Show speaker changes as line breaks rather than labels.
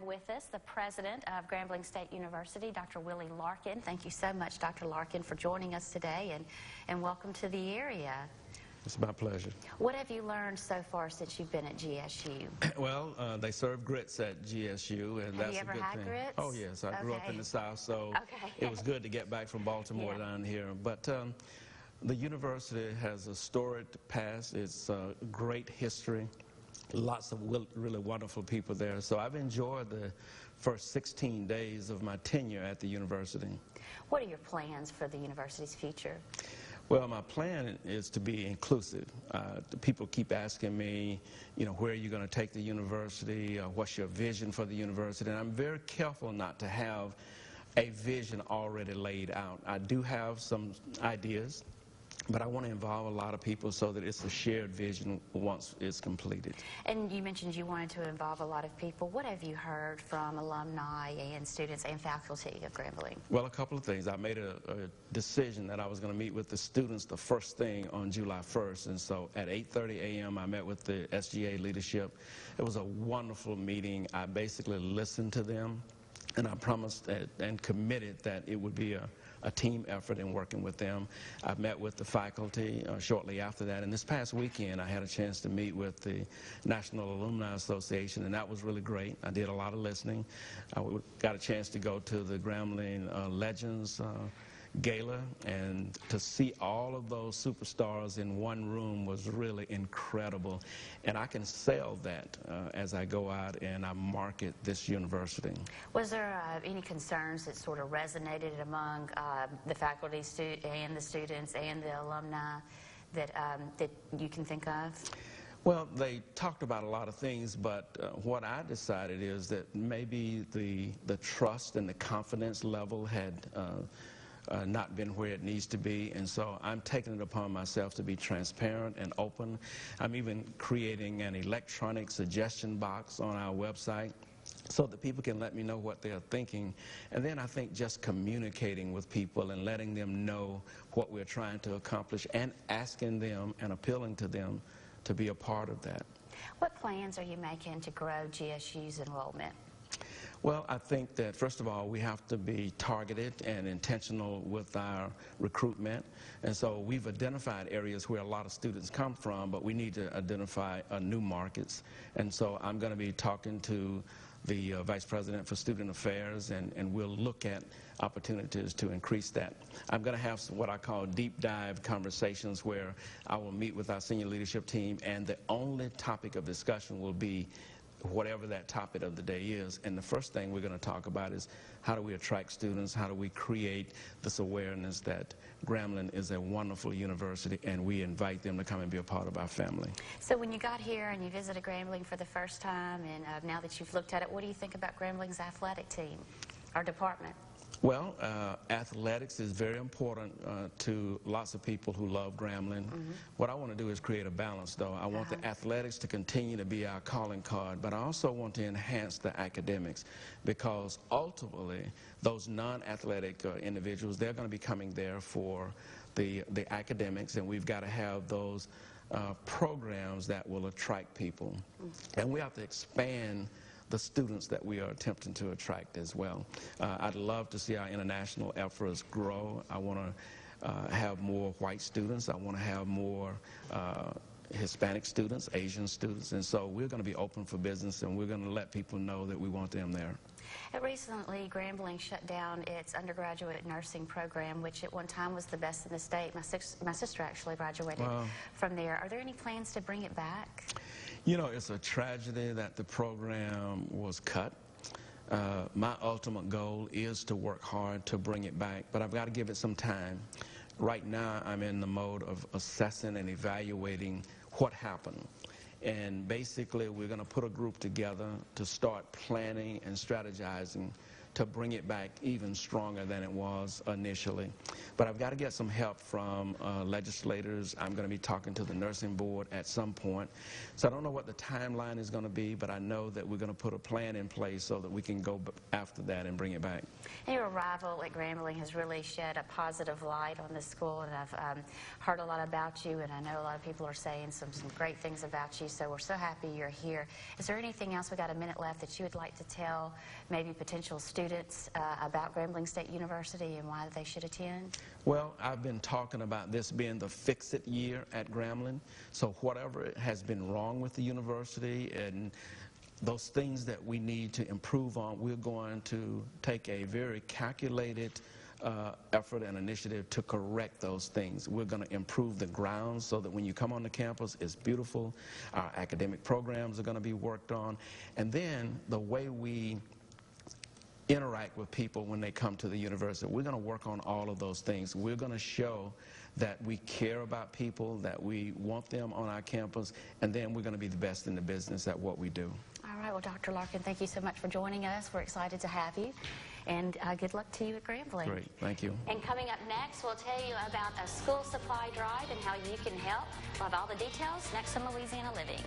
with us the president of Grambling State University, Dr. Willie Larkin. Thank you so much, Dr. Larkin, for joining us today, and welcome to the area.
It's my pleasure.
What have you learned so far since you've been at GSU?
Well, they serve grits at GSU, and that's a good thing. Have you ever had grits? Oh, yes. I grew up in the South, so it was good to get back from Baltimore down here. But the university has a storied past. It's a great history. Lots of really wonderful people there. So I've enjoyed the first 16 days of my tenure at the university.
What are your plans for the university's future?
Well, my plan is to be inclusive. People keep asking me, where are you going to take the university? What's your vision for the university? And I'm very careful not to have a vision already laid out. I do have some ideas, but I want to involve a lot of people so that it's a shared vision once it's completed. And
you mentioned you wanted to involve a lot of people. What have you heard from alumni and students and faculty of Grambling?
Well, a couple of things. I made a decision that I was going to meet with the students the first thing on July 1st. And so at 8:30 a.m. I met with the SGA leadership. It was a wonderful meeting. I basically listened to them, and I promised and committed that it would be a team effort in working with them. I met with the faculty shortly after that, and this past weekend I had a chance to meet with the National Alumni Association, and that was really great. I did a lot of listening. I got a chance to go to the Grambling Legends Gala, and to see all of those superstars in one room was really incredible. And I can sell that as I go out and I market this university.
Was there any concerns that sort of resonated among the faculty and the students and the alumni that you can think of?
Well, they talked about a lot of things, but what I decided is that maybe the trust and the confidence level had not been where it needs to be, and so I'm taking it upon myself to be transparent and open. I'm even creating an electronic suggestion box on our website so that people can let me know what they're thinking. And then I think just communicating with people and letting them know what we're trying to accomplish and asking them and appealing to them to be a part of that.
What plans are you making to grow GSU's enrollment?
Well, I think that, first of all, we have to be targeted and intentional with our recruitment. And so we've identified areas where a lot of students come from, but we need to identify new markets. And so I'm going to be talking to the Vice President for Student Affairs, and we'll look at opportunities to increase that. I'm going to have what I call deep dive conversations where I will meet with our senior leadership team, and the only topic of discussion will be whatever that topic of the day is. And the first thing we're going to talk about is how do we attract students, how do we create this awareness that Grambling is a wonderful university, and we invite them to come and be a part of our family.
So when you got here and you visited Grambling for the first time, and now that you've looked at it, what do you think about Grambling's athletic team, our department?
Well, athletics is very important to lots of people who love Grambling. What I want to do is create a balance, though. I want the athletics to continue to be our calling card, but I also want to enhance the academics, because ultimately those non-athletic individuals, they're going to be coming there for the academics, and we've got to have those programs that will attract people. And we have to expand the students that we are attempting to attract as well. I'd love to see our international efforts grow. I want to have more white students. I want to have more Hispanic students, Asian students, and so we're going to be open for business, and we're going to let people know that we want them there.
Recently, Grambling shut down its undergraduate nursing program, which at one time was the best in the state. My sister actually graduated from there. Are there any plans to bring it back?
It's a tragedy that the program was cut. My ultimate goal is to work hard to bring it back, but I've got to give it some time. Right now, I'm in the mode of assessing and evaluating what happened. And basically, we're going to put a group together to start planning and strategizing to bring it back even stronger than it was initially. But I've got to get some help from legislators. I'm going to be talking to the nursing board at some point. So I don't know what the timeline is going to be, but I know that we're going to put a plan in place so that we can go after that and bring it back.
And your arrival at Grambling has really shed a positive light on this school, and I've heard a lot about you, and I know a lot of people are saying some great things about you, so we're so happy you're here. Is there anything else, we got a minute left, that you would like to tell maybe potential students about Grambling State University and why they should attend?
Well, I've been talking about this being the fix-it year at Grambling, so whatever has been wrong with the university and those things that we need to improve on, we're going to take a very calculated effort and initiative to correct those things. We're going to improve the grounds so that when you come on the campus, it's beautiful. Our academic programs are going to be worked on. And then the way we interact with people when they come to the university, we're going to work on all of those things. We're going to show that we care about people, that we want them on our campus, and then we're going to be the best in the business at what we do.
All right, well, Dr. Larkin, thank you so much for joining us. We're excited to have you, and good luck to you at Grambling.
Great, thank you.
And coming up next, we'll tell you about a school supply drive and how you can help. We'll have all the details next on Louisiana Living.